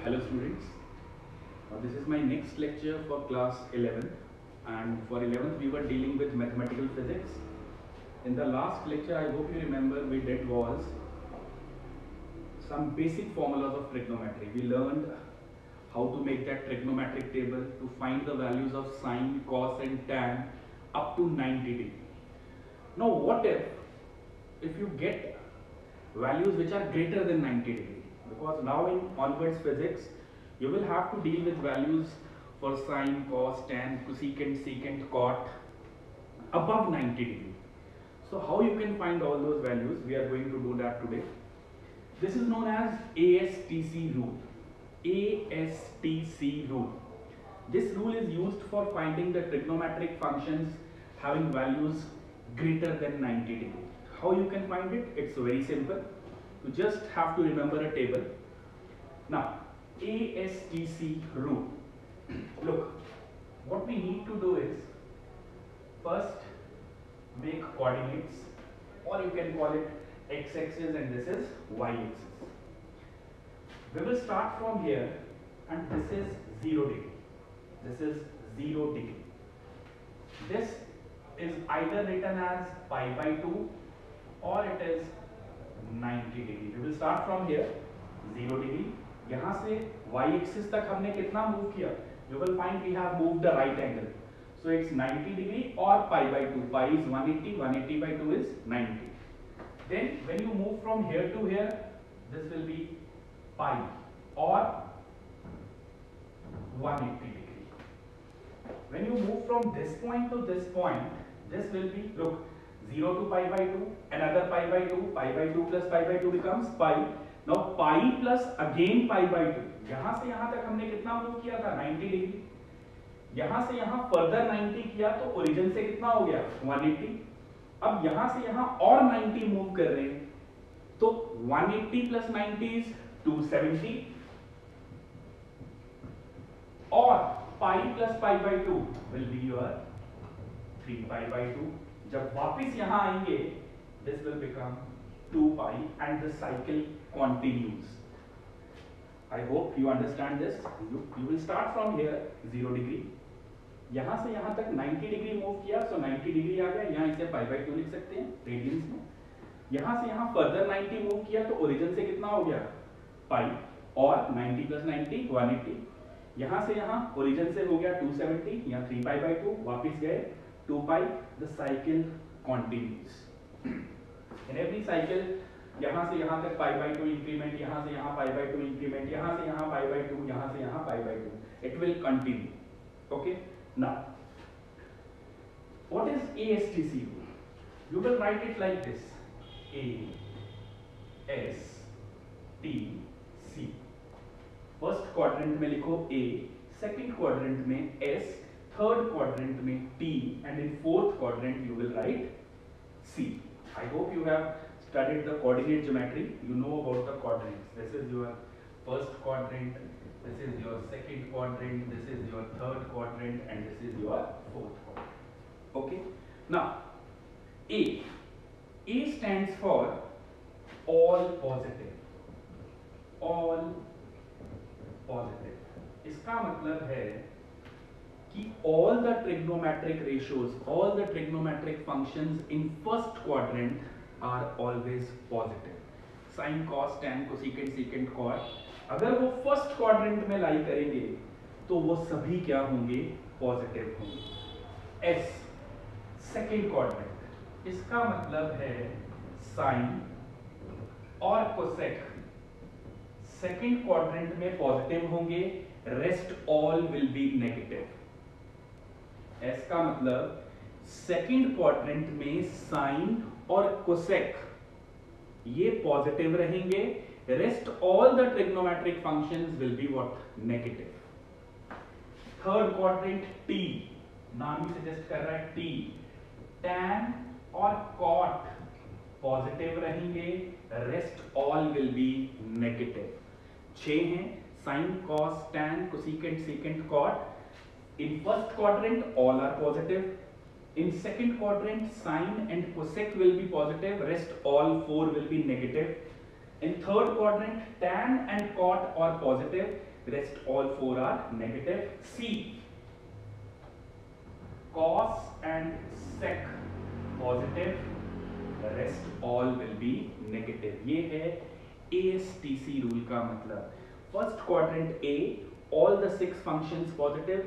Hello students, this is my next lecture for class 11th, and for 11th we were dealing with mathematical physics. In the last lecture, I hope you remember, we did was some basic formulas of trigonometry. We learned how to make that trigonometric table to find the values of sine, cos and tan up to 90 degree. Now what if you get values which are greater than 90 degree? Because now in onwards physics you will have to deal with values for sine, cos, tan, cosecant, secant, cot above 90 degree. So how you can find all those values? We are going to do that today. This is known as ASTC rule. ASTC rule. This rule is used for finding the trigonometric functions having values greater than 90 degree. How you can find it? It's very simple. You just have to remember a table. Now, ASTC rule. Look, what we need to do is first make coordinates, or you can call it x-axis and this is y-axis. We will start from here, and this is 0 degree. This is 0 degree. This is either written as pi by 2 or it is 90 degree. We will start from here 0 degree. यहाँ से y axis तक हमने कितना move किया? You will find we have moved the right angle. So it's 90 degree or pi by 2. Pi is 180. 180 by 2 is 90. Then when you move from here to here, this will be pi or 180 degree. When you move from this point to this point, this will be, look, 0 to pi by 2, another pi by 2, pi by 2 plus pi by 2 becomes pi. Now pi plus again pi by 2. यहाँ से यहाँ तक हमने कितना move किया था? 90 degree. यहाँ से यहाँ फर्दर 90 किया तो ओरिजिन से कितना हो गया? 180. अब यहाँ से यहाँ और 90 मूव कर रहे हैं तो 180 plus 90 is 270 और pi plus pi by 2 will be your 3 pi by 2. जब वापिस यहाँ आएंगे, this will become 2 pi and the cycle continues. I hope you understand this. You will start from here 0 degree. यहाँ से यहाँ तक 90 डिग्री मूव किया, so 90 डिग्री आ गया. यहाँ इसे pi by 2 लिख सकते हैं रेडियंस में. यहाँ से यहाँ फर्दर 90 मूव किया तो ओरिजिन से कितना हो गया? pi और 90 plus 90 180. यहाँ से यहाँ ओरिजिन से हो गया 270. यहाँ 3 pi by 2 वापिस गए 2 pi. The cycle continues. In every cycle, यहाँ से यहाँ तक pi by 2 increment, यहाँ से यहाँ pi by 2 increment, यहाँ से यहाँ pi by 2, यहाँ से यहाँ pi by 2. It will continue. Okay. Now, what is ASTC rule? You will write it like this: A S T C. First quadrant में लिखो A, second quadrant में S, third quadrant में T, and in fourth quadrant you will write C. I hope you have studied the coordinate geometry. You know about the quadrants. This is your first quadrant, this is your second quadrant, this is your third quadrant, and this is your fourth quadrant. Okay. Now, A. A stands for all positive. All positive. इसका मतलब है कि all the trigonometric ratios, all the trigonometric functions in first quadrant are always positive. Sin, cos, tan, cosecant, secant, cot. अगर वो first quadrant में लाई करेंगे तो वो सभी क्या होंगे? पॉजिटिव होंगे. S सेकेंड क्वाड्रेंट, इसका मतलब है साइन और कोसेक सेकेंड क्वाड्रेंट में पॉजिटिव होंगे, rest all will be negative. S का मतलब सेकेंड क्वाड्रेंट में साइन और कोसेक ये पॉजिटिव रहेंगे, rest all the trigonometric functions will be what? Negative. Third quadrant T, नाम ही सजेस्ट कर रहा है T, tan और cot पॉजिटिव रहेंगे, rest all will be negative. 6 हैं: sine, cos, tan, cosecant, secant, cot. In first quadrant all are positive. In second quadrant sine and cosec will be positive, rest all 4 will be negative. In third quadrant tan and cot are positive, rest all four are negative. C, cos and sec positive, rest all will be negative. ये है ASTC rule का मतलब. First quadrant A, all the 6 functions positive.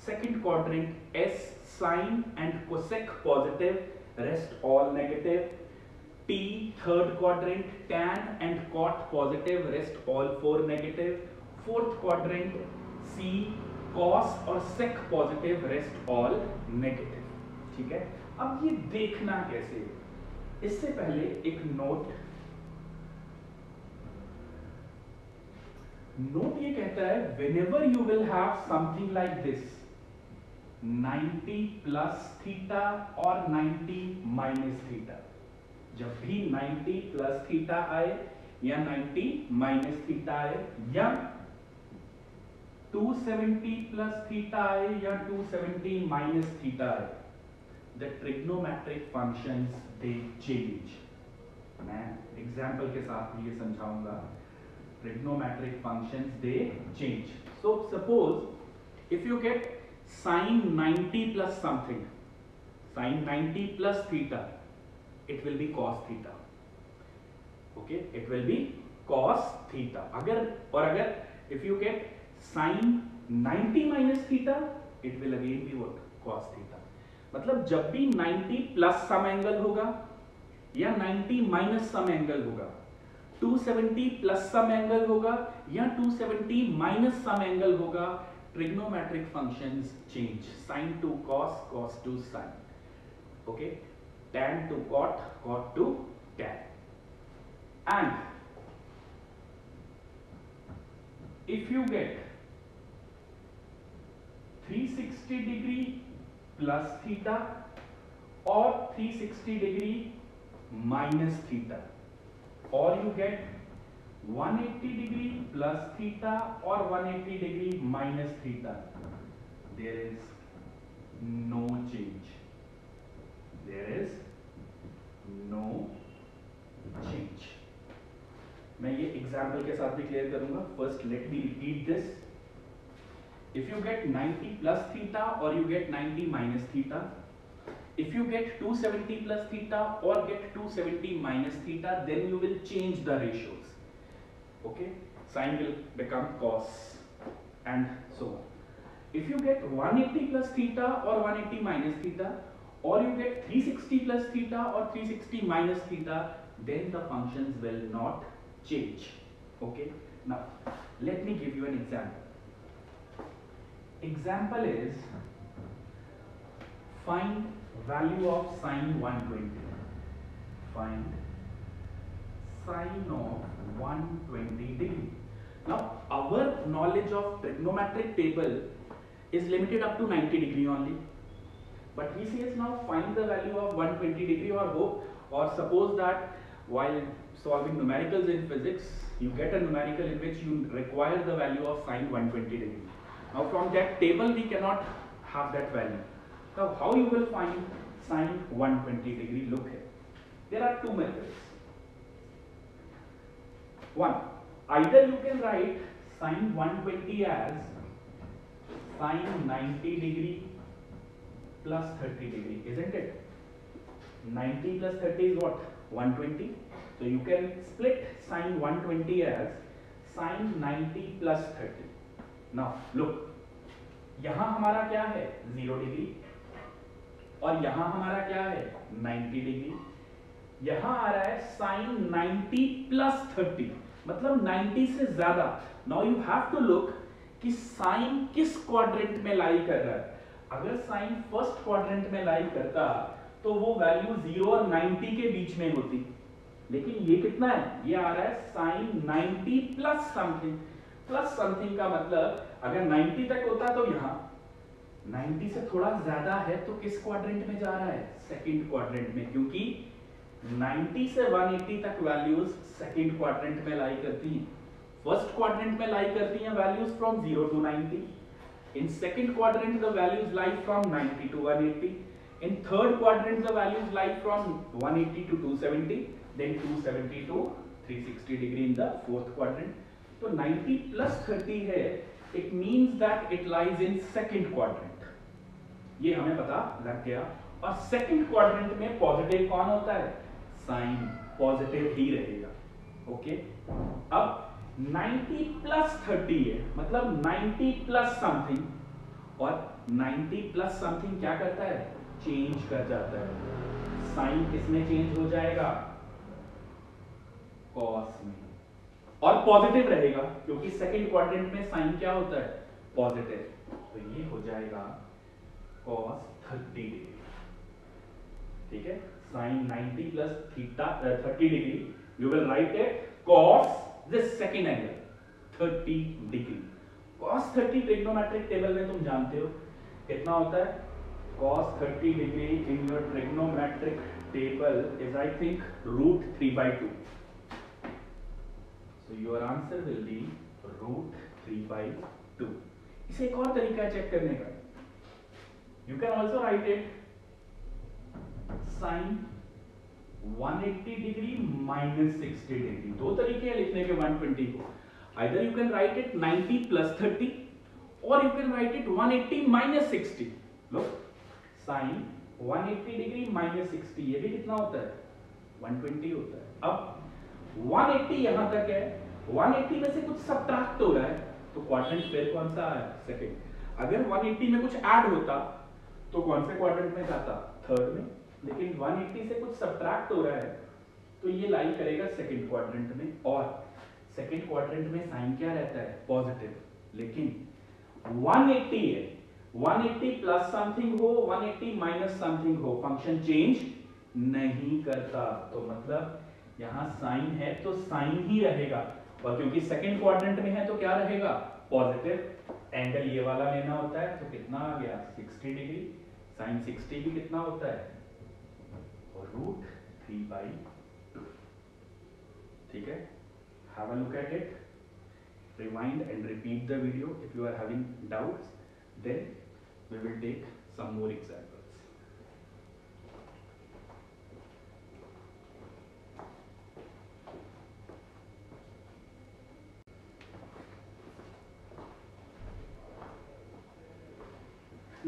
Second quadrant S, sine and cosec positive, rest all negative. T, third quadrant tan and cot positive, rest all 4 negative. Fourth quadrant C, cos और sec positive, rest all negative. ठीक है, अब ये देखना कैसे, इससे पहले एक नोट ये कहता है whenever you will have something like this 90 plus theta और 90 minus theta, जब भी 90 plus theta आए या 90 minus theta आए या 270 plus theta आए या 270 minus theta आए, the trigonometric functions they change. मैं एग्जाम्पल के साथ ये समझाऊंगा. Trigonometric functions they change. So suppose if you get sine 90 plus something, sine 90 plus theta, it will be cos theta. Okay, it will be cos theta. अगर if you get sine 90 minus theta, it will again be what? Cos theta. मतलब जब भी 90 plus some angle होगा या 90 minus some angle होगा, 270 plus some angle होगा या 270 minus some angle होगा, trigonometric functions change. Sin to cos, cos to sin. Okay, tan to cot, cot to tan. And if you get 360 degree plus theta or 360 degree minus theta, or you get 180 degree plus theta or 180 degree minus theta, there is no change. There is no change. मैं ये example के साथ भी clear करूंगा. First let me repeat this. If you get 90 plus theta or you get 90 minus theta, if you get 270 plus theta or get 270 minus theta, then you will change the ratios. Okay, sine will become cos and so on. If you get 180 plus theta or 180 minus theta, or you get 360 plus theta or 360 minus theta, then the functions will not change. Okay, now let me give you an example. Example is, find value of sine 120. Find sine of 120 degree. Now our knowledge of trigonometric table is limited up to 90 degree only, but he says now find the value of 120 degree, or suppose that while solving numericals in physics you get a numerical in which you require the value of sine 120 degree. Now from that table we cannot have that value. Now how you will find sine 120 degree? Look here, there are two methods. One, either you can write sine 120 as sine 90 degree plus 30 degree, isn't it? 90 plus 30 is what? 120. So you can split sine 120 as sine 90 plus 30. Now look, यहाँ हमारा क्या है 0 degree और यहाँ हमारा क्या है 90 degree. यहाँ आ रहा है साइन 90 प्लस 30, मतलब 90 से ज्यादा. Now you have to look कि साइन किस क्वाड्रेंट में लाई कर रहा है. अगर साइन फर्स्ट क्वाड्रेंट में लाई करता तो वो वैल्यू 0 और 90 के बीच में होती, लेकिन ये कितना है, ये आ रहा है sine 90 plus something. Plus something का मतलब अगर 90 तक होता तो यहाँ 90 से थोड़ा ज्यादा है तो किस क्वाड्रेंट में जा रहा है, सेकंड क्वाड्रेंट में, क्योंकि 90 से 180 तक वैल्यूज सेकंड क्वाड्रेंट में लाई करती हैं. फर्स्ट क्वाड्रेंट में लाई करती हैं values from 0 to 90. In second quadrant the values lie from 90 to 180. In third quadrant the values lie from 180 to 270, then 270 to 360 degree in the fourth quadrant. तो 90 plus 30 है, it means that it lies in second quadrant, ये हमें पता लग गया। और second quadrant में positive कौन होता है, साइन पॉजिटिव ही रहेगा। ओके, अब 90 प्लस 30 है, मतलब 90 प्लस समथिंग, और 90 प्लस समथिंग क्या करता है, चेंज कर जाता है। साइन किसमें चेंज हो जाएगा, कॉस में, और पॉजिटिव रहेगा क्योंकि सेकंड क्वाड्रेंट में साइन क्या होता है, पॉजिटिव। तो ये हो जाएगा cos 30 डिग्री। ठीक है, sine 90 plus theta 30 degree, you will write it cos this second angle 30 degree. cos 30 trigonometric table में तुम जानते हो कितना होता है, cos 30 degree in your trigonometric table is I think √3/2। So your answer will be √3/2। इसे एक और तरीका है चेक करने का, you can also write it sin 180 degree -60 degree. दो तरीके हैं लिखने के 120 को, either you can write it 90 plus 30 or you can write it 180 minus 60। Look, sin 180 degree -60, ये भी कितना होता है, 120 होता है। अब 180 यहां तक है, 180 में से कुछ सब्ट्रैक्ट हो रहा है, तो क्वाड्रेंट फिर कौन सा है, सेकंड। अगर 180 में कुछ ऐड होता तो कौन से क्वाड्रेंट में जाता, थर्ड में। लेकिन 180 से कुछ सब्ट्रैक्ट हो रहा है तो ये लाई करेगा सेकंड क्वाड्रेंट में, और सेकंड क्वाड्रेंट में साइन क्या रहता है, पॉजिटिव। लेकिन 180 है, 180 प्लस समथिंग हो, 180 माइनस समथिंग हो, फंक्शन चेंज नहीं करता। तो मतलब यहां साइन है तो साइन ही रहेगा, और क्योंकि सेकंड क्वाड्रेंट में है तो क्या रहेगा, पॉजिटिव। एंगल ये वाला लेना होता है तो कितना आ गया, 60 डिग्री। साइन 60 भी कितना होता है, √3/2। ठीक है, have a look at it, rewind and repeat the video if you are having doubts, then we will take some more examples.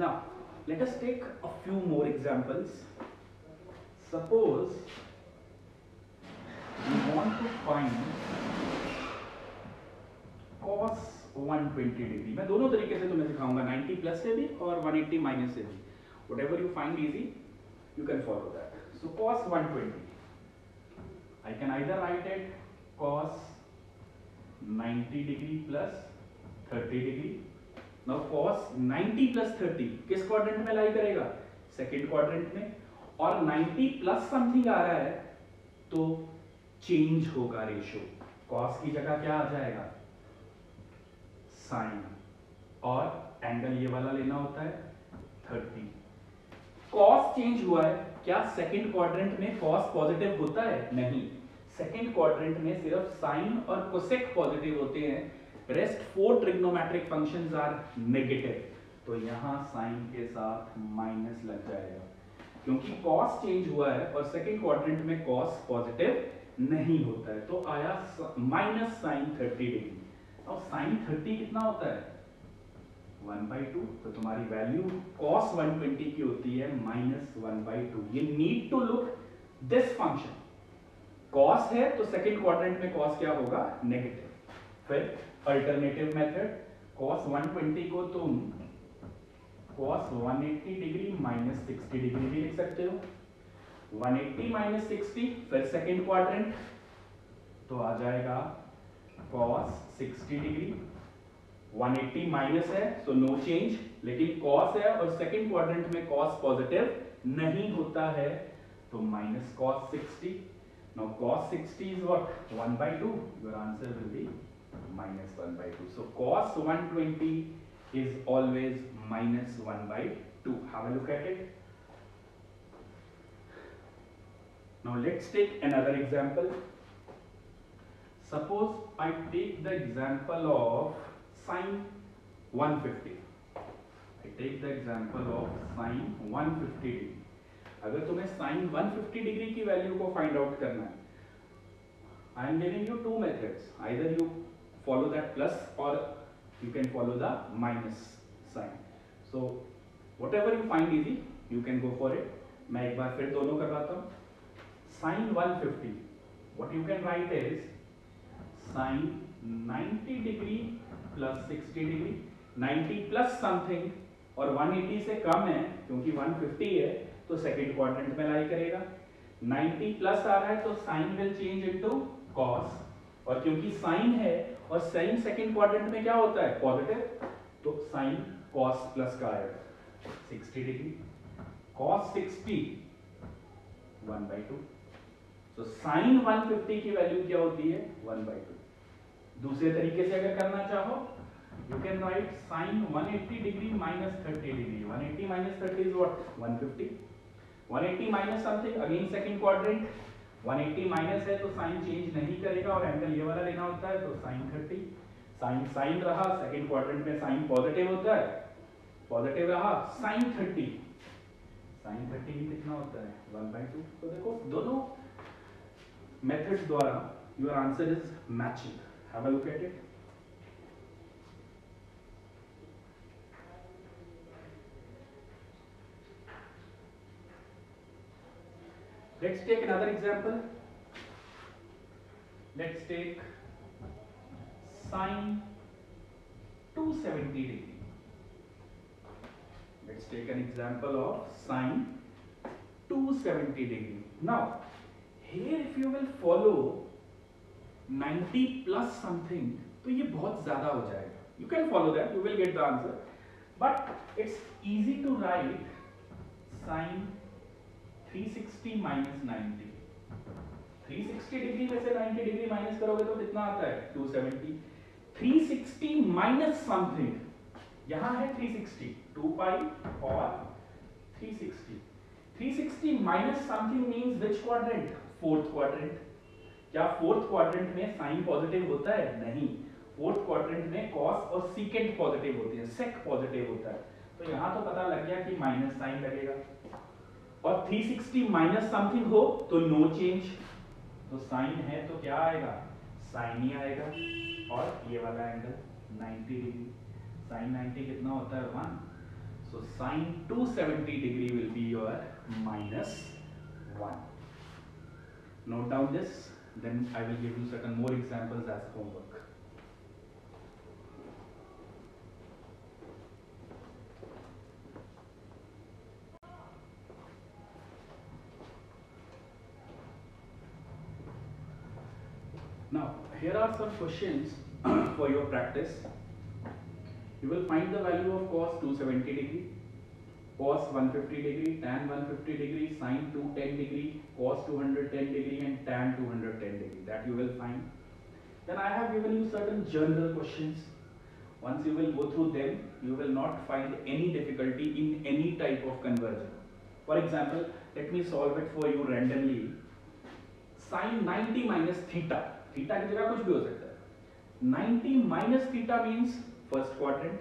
Now, let us take a few more examples. Suppose we want to find cos 120 degree. मैं दोनों तरीके से तुम्हें सिखाऊंगा, 90 plus से भी और 180 minus से भी। Whatever you find easy, you can follow that. So cos 120, I can either write it cos 90 degree plus 30 degree। Now cos 90 plus 30 किस क्वाड्रेंट में लाई करेगा, सेकंड क्वाड्रेंट में, और 90 प्लस समथिंग आ रहा है तो चेंज होगा रेशियो। cos की जगह क्या आ जाएगा, साइन, और एंगल ये वाला लेना होता है 30। cos चेंज हुआ है, क्या सेकंड क्वाड्रेंट में cos पॉजिटिव होता है, नहीं। सेकंड क्वाड्रेंट में सिर्फ साइन और कोसेक पॉजिटिव होते हैं, rest 4 trigonometric functions are negative. तो यहां साइन के साथ माइनस लग जाएगा, क्योंकि cos चेंज हुआ है और सेकंड क्वाड्रेंट में cos पॉजिटिव नहीं होता है, तो आया माइनस साइन 30 डिग्री। और साइन 30 कितना होता है, 1/2। तो तुम्हारी वैल्यू cos 120 की होती है -1/2। ये need to look this function, cos है तो सेकंड क्वाड्रेंट में cos क्या होगा, नेगेटिव। फिर अल्टरनेटिव मेथड, cos 120 को तुम cos 180 डिग्री -60 डिग्री भी लिख सकते हो। 180 - 60, फिर सेकंड क्वाड्रेंट तो आ जाएगा cos 60 डिग्री। 180 माइनस है सो नो चेंज, लेकिन cos है और सेकंड क्वाड्रेंट में cos पॉजिटिव नहीं होता है तो minus cos 60। Now cos 60 is what, 1/2, your answer will be -1/2. So cos 120 is always -1/2. Have a look at it. Now let's take another example. Suppose I take the example of sin 150. I take the example of sin 150 degree. अगर तुम्हें sin 150 degree की value को find out करना है, I am giving you two methods. Either you follow that plus or you can follow the minus sign. So whatever you find easy you can go for it. मैं एक बार फिर दोनों करवाता हूँ. Sin 150, what you can write is sin 90 degree plus 60 degree. 90 plus something और 180 से कम है क्योंकि 150 है तो सेकेंड क्वाड्रेंट में लाई करेगा. 90 प्लस आ रहा है तो sine will change into cos, और क्योंकि साइन है और साइन सेकेंड क्वाड्रेंट में क्या होता है पॉजिटिव, तो साइन कॉस प्लस का आएगा 60 डिग्री. कॉस 60 1/2. तो साइन 150 की वैल्यू क्या होती है 1/2. दूसरे तरीके से अगर करना चाहो you can write sin 180 degree minus 30 degree. 180 minus 30 is what? 150. 180 minus something, again second quadrant. 180 minus है तो साइन चेंज नहीं करेगा और एंगल ये वाला लेना होता है, तो sin 30. साइन साइन रहा, सेकंड क्वाड्रेंट में साइन पॉजिटिव होता है, पॉजिटिव रहा, sin 30. sin 30 भी कितना होता है 1/2. तो देखो दोनों मेथड्स द्वारा your answer is matching. Have a look at it. Let's take another example. Let's take sin 270 degree. Let's take an example of sin 270 degree. Now, here if you will follow 90 plus something, तो ये बहुत ज़्यादा हो जाएगा. You can follow that, you will get the answer. But it's easy to write sin 360 minus 90. 360 degree में से 90 degree minus करोगे तो कितना आता है 270. 360 माइनस समथिंग, यहां है 360, 2 पाई और 360. 360 माइनस समथिंग मींस विच क्वाड्रेंट? Fourth quadrant. क्या फोर्थ क्वाड्रेंट में साइन पॉजिटिव होता है? नहीं. फोर्थ क्वाड्रेंट में कॉस और सीकेंट पॉजिटिव होती है, सेक पॉजिटिव होता है. तो यहां तो पता लग गया कि माइनस साइन लगेगा. और 360 माइनस समथिंग हो तो नो चेंज, तो साइन है तो क्या आएगा साइन ही आएगा. और ये वाला एंगल 90 डिग्री, साइन 90 कितना होता है 1. So sine 270 degree will be your -1. Note down this, then I will give you certain more examples as homework. Now, here are some questions for your practice. You will find the value of cos 270 degree, cos 150 degree, tan 150 degree, sin 210 degree, cos 210 degree and tan 210 degree. That you will find. Then I have given you certain general questions. Once you will go through them, you will not find any difficulty in any type of conversion. For example, let me solve it for you randomly. Sin 90 minus theta. Theta की जगह कुछ भी हो सकता है. 90 minus theta means first quadrant,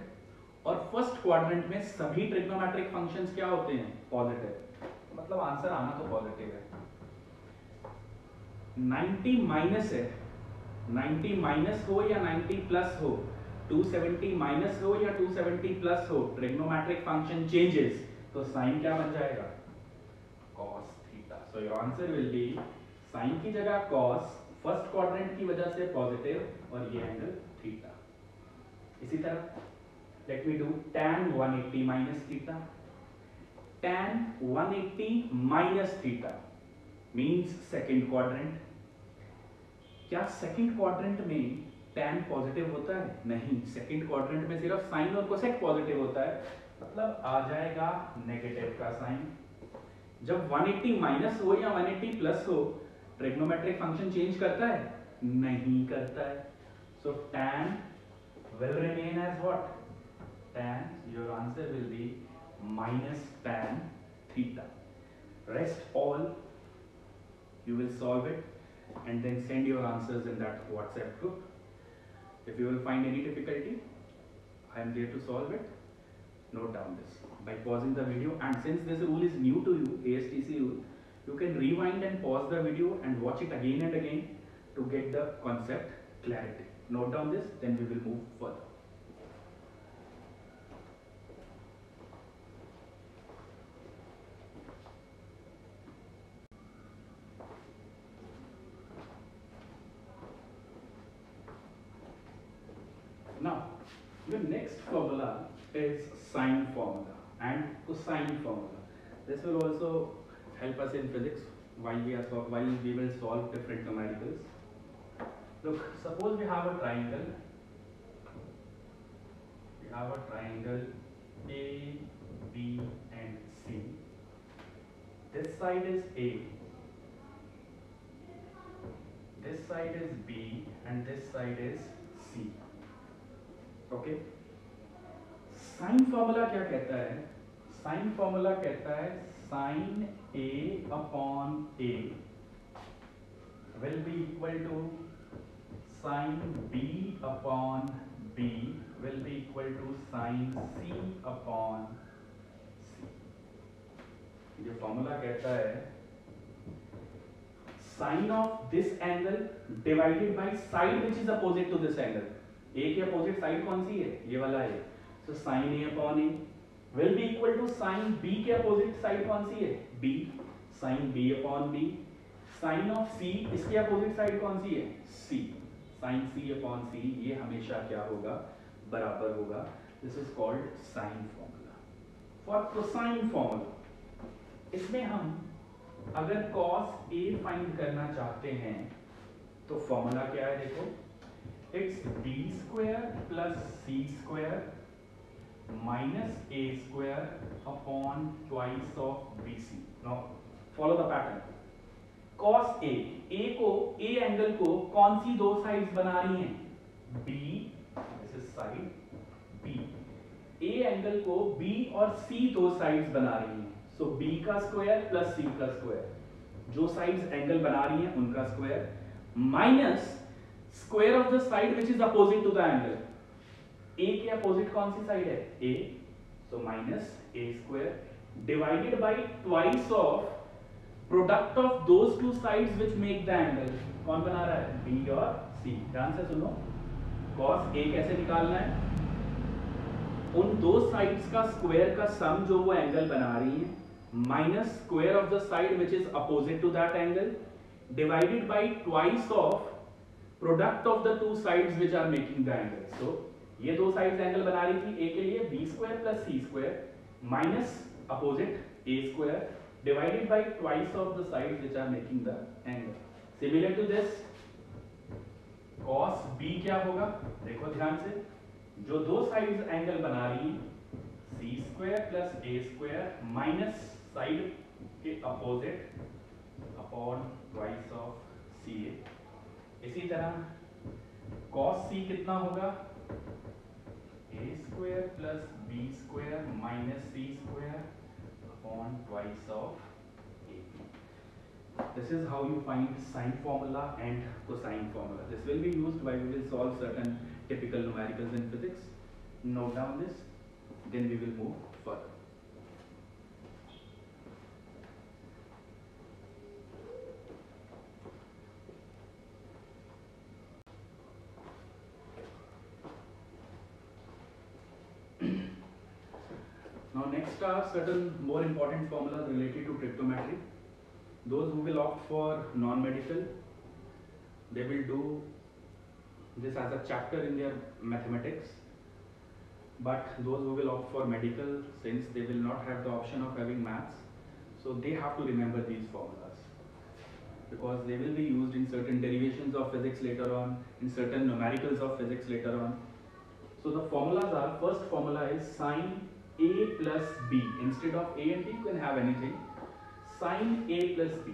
और first quadrant में सभी ट्रिग्नोमेट्रिक फंक्शंस क्या होते हैं पॉजिटिव, मतलब आंसर आना तो पॉजिटिव है. 90 माइनस है, 90 माइनस हो या 90 प्लस हो, 270 माइनस हो या 270 प्लस हो, ट्रिग्नोमेट्रिक फंक्शन चेंजेस तो साइन क्या बन जाएगा cos theta. So your answer will be sine की जगह cos, फर्स्ट क्वाड्रेंट की वजह से पॉजिटिव और ये एंगल थीटा. इसी तरह let me do tan 180 minus theta. tan 180 minus theta means second quadrant. क्या सेकंड क्वाड्रेंट में tan पॉजिटिव होता है? नहीं. सेकंड क्वाड्रेंट में सिर्फ साइन और कोसेक पॉजिटिव होता है, मतलब आ जाएगा नेगेटिव का साइन. जब 180 माइनस हो या 180 प्लस हो, ट्रिग्नोमेट्रिक फंक्शन चेंज करता है? नहीं करता है. सो tan will remain as what? Tan, your answer will be minus tan theta. Rest all you will solve it and then send your answers in that WhatsApp group. If you will find any difficulty, I am there to solve it. Note down this by pausing the video, and since this rule is new to you, ASTC rule, you can rewind and pause the video and watch it again and again to get the concept clarity. Note down this, then we will move further. Now, the next formula is sine formula and cosine formula. This will also help us in physics while we will solve different numericals. Look, suppose we have a triangle. We have a triangle A, B, and C. This side is A. This side is B, and this side is C. Okay, sine formula क्या कहता है? Sine formula कहता है sine A upon A will be equal to sine B upon B will be equal to sine C upon C. ये formula कहता है sine of this angle divided by side which is opposite to this angle. A की opposite side कौन सी है? ये वाला है। So sine A upon A will be equal to sine B के अपोजिट साइड कौन सी है? B. Sine B upon B. Sine of C, इसके अपोजिट साइड कौन सी है? सी। साइन सी अपॉन सी, ये हमेशा क्या होगा? बराबर होगा। This is called sine formula. For cosine formula, इसमें हम अगर कॉस ए फाइंड करना चाहते हैं तो फॉर्मूला क्या है? देखो, it's b square plus c square minus a square upon twice of bc. Now follow the pattern. Cos a, a angle को कौन सी दो साइड्स बना रही हैं? b, this is side b. a angle को b और c दो sides बना रही हैं। so b का स्क्वायर प्लस c का स्क्वायर, जो साइड्स एंगल बना रही हैं उनका square, minus square of the side which is opposite to the angle. A के अपोजिट कौन सी साइड है? A, so minus A square divided by twice of product of those two sides which make the angle. कौन बना रहा है? B और सी। ध्यान से सुनो, कॉस ए कैसे निकालना है? उन दो साइड्स का स्क्वायर का सम जो वो एंगल बना रही है, minus square of the side which is opposite to that angle divided by twice of product of the two sides which are making the angle. So ये दो साइड्स एंगल बना रही थी, ए के लिए B square plus C square minus opposite A square divided by twice of the sides which are making the angle. Similar to this, cos B क्या होगा? देखो ध्यान से, जो दो साइड्स एंगल बना रही है, सी स्क्वायर प्लस ए स्क्वायर माइनस साइड के अपोजिट अपॉन ट्वाइस ऑफ सी ए। इसी तरह cos c कितना होगा? a square plus b square minus c square upon twice of a। This is how you find sine formula and cosine formula. This will be used while we will solve certain typical numericals in physics. Note down this, then we will move further. Now next are certain more important formulas related to trigonometry. Those who will opt for non-medical, they will do this as a chapter in their mathematics. But those who will opt for medical, since they will not have the option of having maths, so they have to remember these formulas because they will be used in certain derivations of physics later on, in certain numericals of physics later on. So the formulas are, first formula is sine a plus b. Instead of a and b you can have anything. Sine a plus b,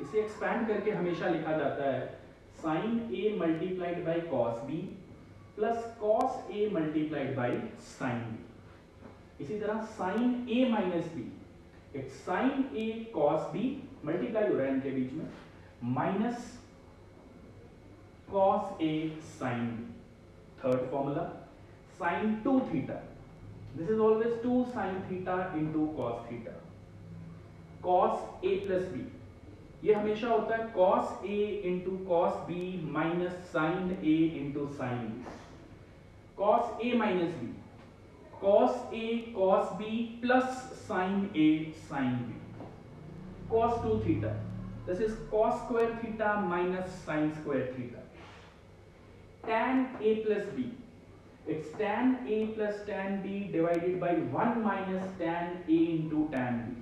इसे expand करके हमेशा लिखा जाता है sin a multiplied by cos b plus cos a multiplied by sin b। इसी तरह sin a minus b, it's sin a cos b, multiply हो रहा है इनके बीच में, minus cos a sin b। Third formula sin 2 theta, this is always 2 sin theta into cos theta, cos a plus b, ये हमेशा होता है cos A into cos B minus sine A into sine B, cos A minus B, cos A cos B plus sine A sine B, cos 2 theta, this is cos square theta minus sin square theta, tan A plus B, it's tan A plus tan B divided by 1 minus tan A into tan B,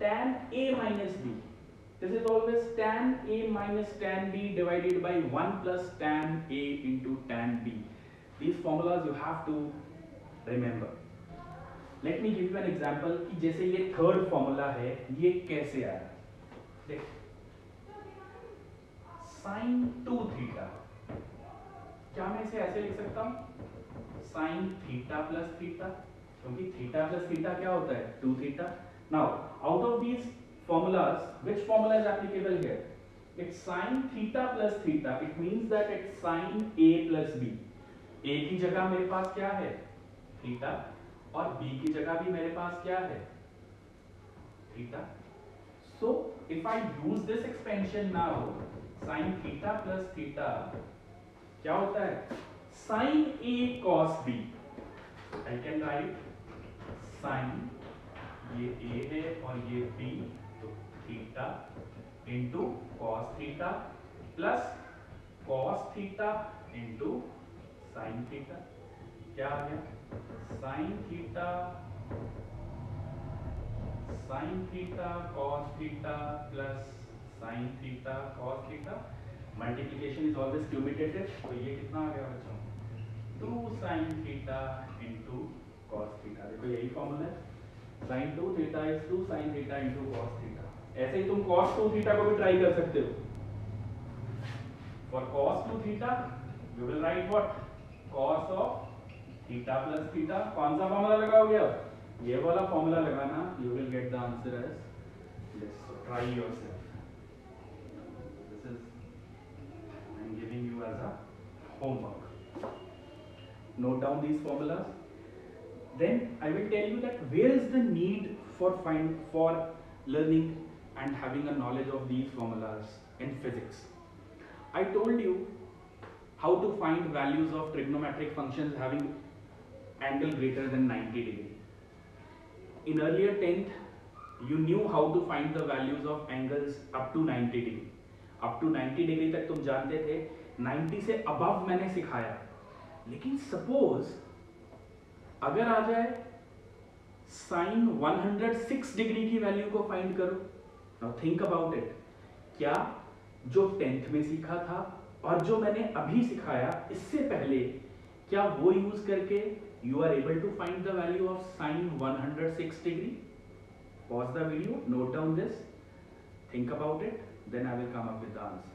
tan A minus B, this is always tan A minus tan B divided by 1 plus tan A into tan B. These formulas you have to remember. Let me give you an example कि जैसे ये third formula है, ये कैसे आया, देख, sin 2 theta, क्या मैं इसे ऐसे लिख सकता हूँ, sin थीटा प्लस थीटा, क्योंकि थीटा प्लस थीटा क्या होता है, 2 theta. Now out of these formulas, which formula is applicable here? It's sin theta plus theta. It means that it's sin A plus B. A की जगह मेरे पास क्या है, theta, और B की जगह भी मेरे पास क्या है, theta. So if I use this expansion now, sin theta plus theta क्या होता है, sin A cos B. I can write sin, ये A है और ये B, तो theta into cos theta plus cos theta into sine theta, क्या आ गया, sine theta cos theta plus sine theta cos theta. Multiplication is always commutative, तो ये कितना आ गया बच्चों, 2 sine theta into cos theta. देखो यही फॉर्मूला है, sin 2 theta is 2 sin theta into cos theta. ऐसे ही तुम cos 2 थीटा को भी ट्राई कर सकते हो. For cos 2 theta you will write what, cos of theta plus theta. कौन सा फॉर्मूला लगाओगे अब, ये वाला फॉर्मूला लगाना. You will get the answer as this. So try yourself. This is I am giving you as a homework. Note down these formulas. Then I will tell you that where is the need for learning and having a knowledge of these formulas in physics. I told you how to find values of trigonometric functions having angle greater than 90 degree. In earlier 10th, you knew how to find the values of angles up to 90 degree. Up to 90 degree तक तुम जानते थे, 90 से above मैंने सिखाया. लेकिन suppose अगर आ जाए साइन 106 डिग्री की वैल्यू को फाइंड करो. नाउ थिंक अबाउट इट, क्या जो 10th में सीखा था और जो मैंने अभी सिखाया इससे पहले, क्या वो यूज करके you are able to find the value of sine 106 degree? Pause the video, note down this, think about it, then I will come up with the answer.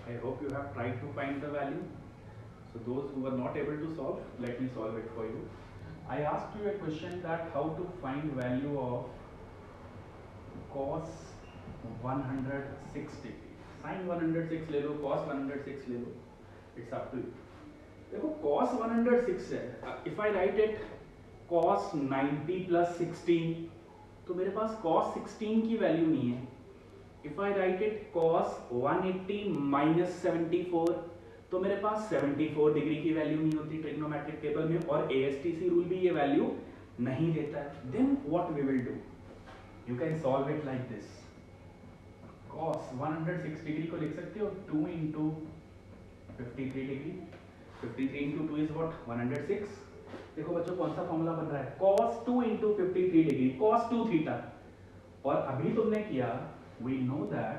I hope you have tried to find the value. So those who were not able to solve, let me solve it for you. I asked you a question that how to find value of cos 106 degree. Sin 106 ले लो, cos 106 ले लो, it's up to you. देखो cos 106 है, if I write it cos 90 plus 16, तो मेरे पास cos 16 की value नहीं है. If I write it cos 180 minus 74, तो मेरे पास 74 डिग्री की वैल्यू नहीं होती ट्रिग्नोमेट्रिक टेबल में, और ASTC रूल भी ये वैल्यू नहीं देता है. Then what we will do? You can solve it like this. Cos 106 degree को लिख सकते हो 2 into 53 degree. 53 into 2 is what? 106. देखो बच्चों कौन सा फॉर्मूला बन रहा है, cos 2 into 53 degree, cos 2 theta. और अभी तुमने किया, we know that,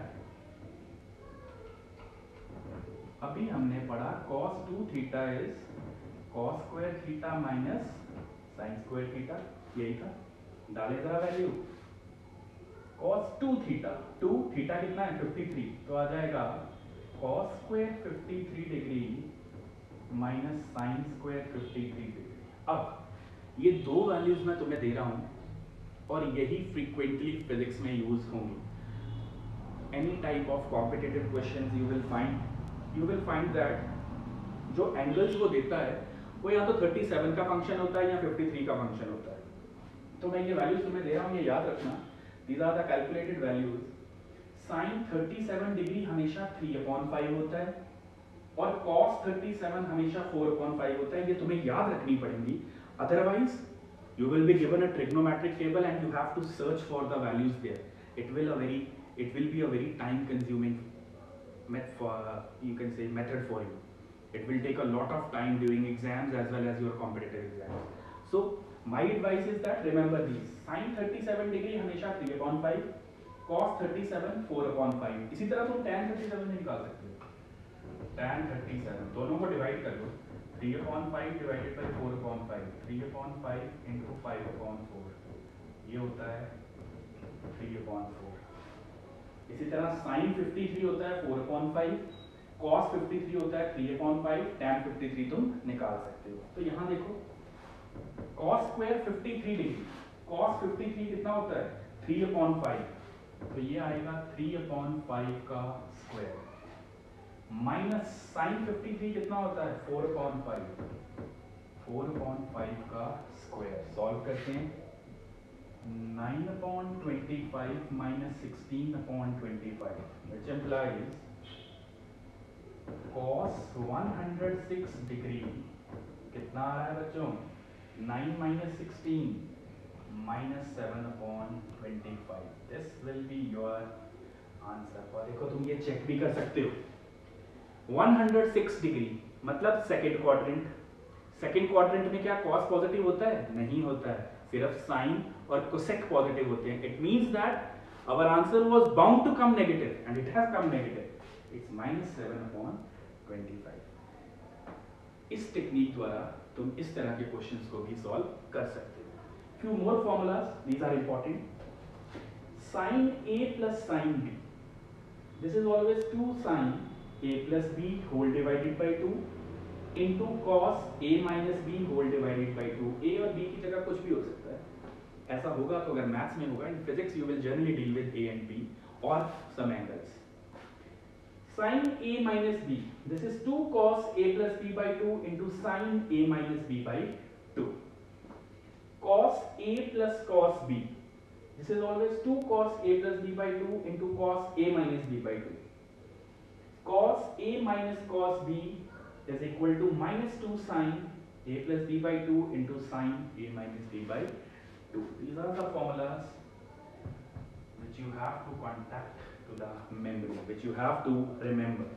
अभी हमने पढ़ा cos 2 theta is cos square theta minus sine square theta, यही था. डाले जरा वैल्यू, cos 2 थीटा, 2 थीटा कितना है 53, तो आ जाएगा cos square 53 degree minus sine square 53 degree. अब ये दो वैल्यूज मैं तुम्हें दे रहा हूं और यही फ्रीक्वेंटली फिजिक्स में यूज होंगी. any type of competitive questions you will find that जो एंगल्स वो देता है वो या तो 37 का फंक्शन होता है या 53 का फंक्शन होता है. तो मैं ये वैल्यूज तुम्हें दे रहा हूँ, ये याद रखना. These are the calculated values. Sine 37 degree हमेशा 3/5 होता है और cos 37 हमेशा 4/5 होता है. ये तुम्हें याद रखनी पड़ेंगी, otherwise you will be given a trigonometric table and you have to search for the values there. It will be a very time consuming method for you. It will take a lot of time during exams as well as your competitive exams. So my advice is that remember these. Sin 37 degree हमेशा 3/5, cos 37 4/5. इसी तरह तुम tan 37 निकाल सकते हो. tan 37 दोनों को divide कर लो. 3/5 divided by 4/5. 3/5 into 5/4 ये होता है 3/4. इसी तरह sin 53 होता है 4/5, cos 53 होता है 3/5, tan 53 तुम निकाल सकते हो. तो यहाँ देखो cos square 53 डिग्री, cos 53 कितना होता है 3/5, तो ये आएगा 3/5 का स्क्वायर माइनस साइन 53 कितना होता है 4/5, 4/5 का स्क्वायर. सॉल्व करते हैं. 9/25 minus 16/25 which implies cos 106 degree कितना आ रहा है बच्चों 9 minus 16 minus 7/25. This will be your answer. और देखो तुम ये चेक भी कर सकते हो. 106 डिग्री मतलब सेकेंड क्वाड्रेंट. सेकेंड क्वाड्रेंट में क्या cos पॉजिटिव होता है? नहीं होता है, सिर्फ साइन और कोसेक पॉजिटिव होते हैं. It means that our answer was bound to come negative and it has come negative. It's -7/25. इस टेक्निक द्वारा तुम इस तरह के क्वेश्चंस को भी सॉल्व कर सकते हो. Few more formulas, these are important. sin a plus sin b, this is always 2 sin a plus b whole divided by 2 into cos a minus b whole divided by 2. a और b की जगह कुछ भी हो सकता है. ऐसा होगा तो अगर मैथ्स में होगा. In physics you will generally deal with a and b और सम angles. sin a minus b, this is 2 cos a plus b by 2 into sin a minus b by 2. cos a plus cos b, this is always 2 cos a plus b by 2 into cos a minus b by 2. Cos a minus cos b is equal to minus 2 sin a plus b by 2 into sin a minus b by 2. These are the formulas which you have to contact to the memory, which you have to remember.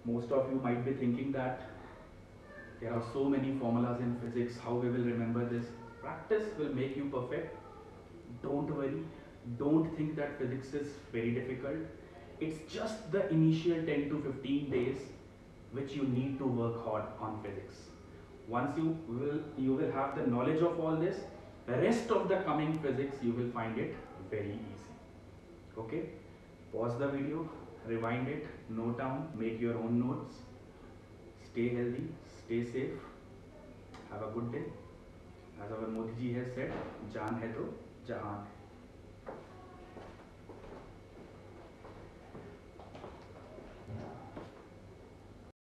Most of you might be thinking that there are so many formulas in physics, how we will remember this? Practice will make you perfect. Don't worry. Don't think that physics is very difficult. It's just the initial 10 to 15 days which you need to work hard on physics. Once you will have the knowledge of all this, the rest of the coming physics you will find it very easy. Okay? Pause the video, rewind it, note down, make your own notes. Stay healthy, stay safe, have a good day. As our Modi ji has said, jaan hai to jahaan hai.